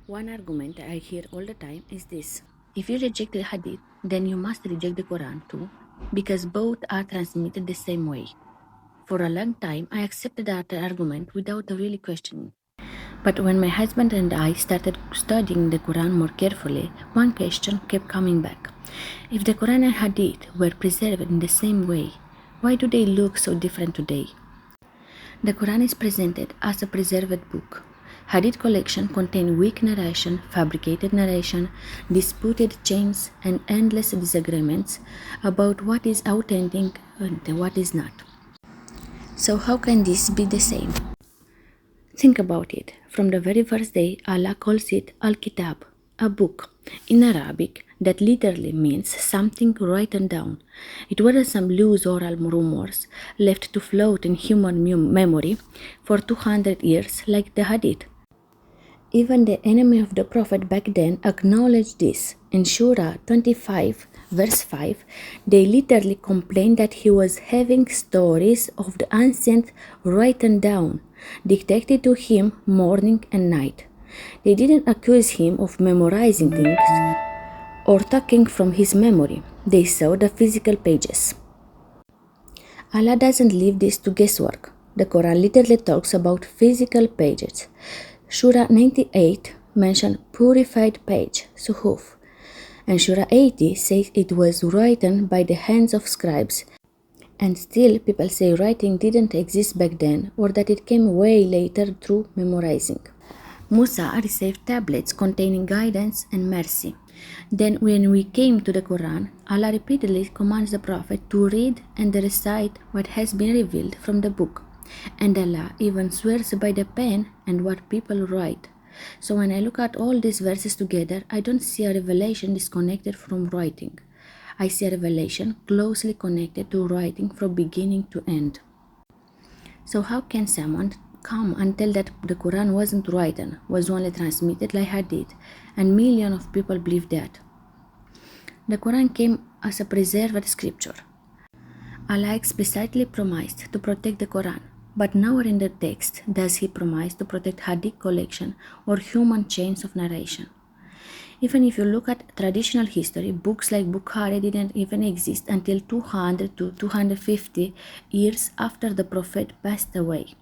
One argument I hear all the time is this: if you reject the Hadith, then you must reject the Quran too, because both are transmitted the same way. For a long time, I accepted that argument without really questioning. But when my husband and I started studying the Quran more carefully, one question kept coming back. If the Quran and Hadith were preserved in the same way, why do they look so different today? The Quran is presented as a preserved book. Hadith collection contain weak narration, fabricated narration, disputed chains, and endless disagreements about what is authentic and what is not. So how can this be the same? Think about it. From the very first day, Allah calls it Al-Kitab, a book, in Arabic that literally means something written down. It wasn't some loose oral rumors left to float in human memory for 200 years like the Hadith. Even the enemy of the Prophet back then acknowledged this. In Surah 25, verse 5, they literally complained that he was having stories of the ancient written down, dictated to him morning and night. They didn't accuse him of memorizing things or talking from his memory. They saw the physical pages. Allah doesn't leave this to guesswork. The Quran literally talks about physical pages. Surah 98 mentions purified page, suhuf, and Surah 80 says it was written by the hands of scribes. And still people say writing didn't exist back then, or that it came way later through memorizing. Musa received tablets containing guidance and mercy. Then when we came to the Quran, Allah repeatedly commands the Prophet to read and recite what has been revealed from the book. And Allah even swears by the pen and what people write. So when I look at all these verses together, I don't see a revelation disconnected from writing. I see a revelation closely connected to writing from beginning to end. So how can someone come and tell that the Quran wasn't written, was only transmitted like Hadith, and millions of people believe that? The Quran came as a preserved scripture. Allah explicitly promised to protect the Quran, but nowhere in the text does he promise to protect Hadith collection or human chains of narration. Even if you look at traditional history, books like Bukhari didn't even exist until 200 to 250 years after the Prophet passed away.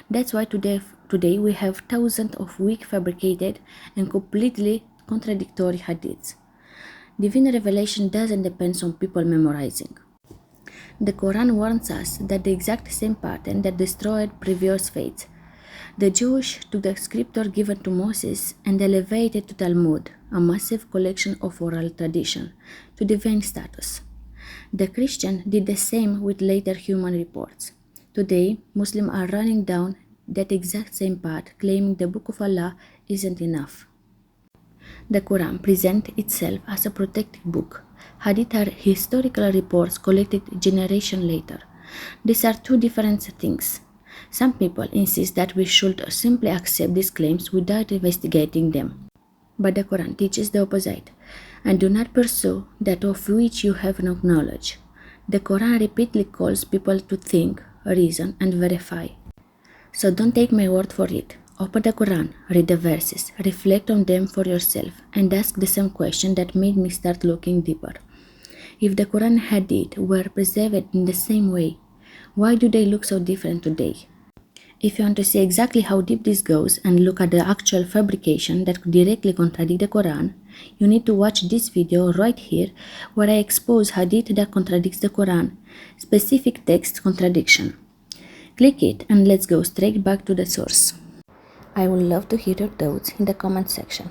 That's why today we have thousands of weak, fabricated, and completely contradictory hadiths. Divine revelation doesn't depend on people memorizing. The Quran warns us that the exact same pattern that destroyed previous faiths. The Jewish took the scripture given to Moses and elevated to Talmud, a massive collection of oral tradition, to divine status. The Christian did the same with later human reports. Today, Muslims are running down that exact same path, claiming the Book of Allah isn't enough. The Quran presents itself as a protected book. Hadith are historical reports collected generation later. These are two different things. Some people insist that we should simply accept these claims without investigating them. But the Quran teaches the opposite, and do not pursue that of which you have no knowledge. The Quran repeatedly calls people to think, reason, and verify. So don't take my word for it. Open the Quran, read the verses, reflect on them for yourself, and ask the same question that made me start looking deeper. If the Quran and Hadith were preserved in the same way, why do they look so different today? If you want to see exactly how deep this goes and look at the actual fabrication that directly contradict the Quran, you need to watch this video right here where I expose Hadith that contradicts the Quran, specific text contradiction. Click it and let's go straight back to the source. I would love to hear your thoughts in the comment section.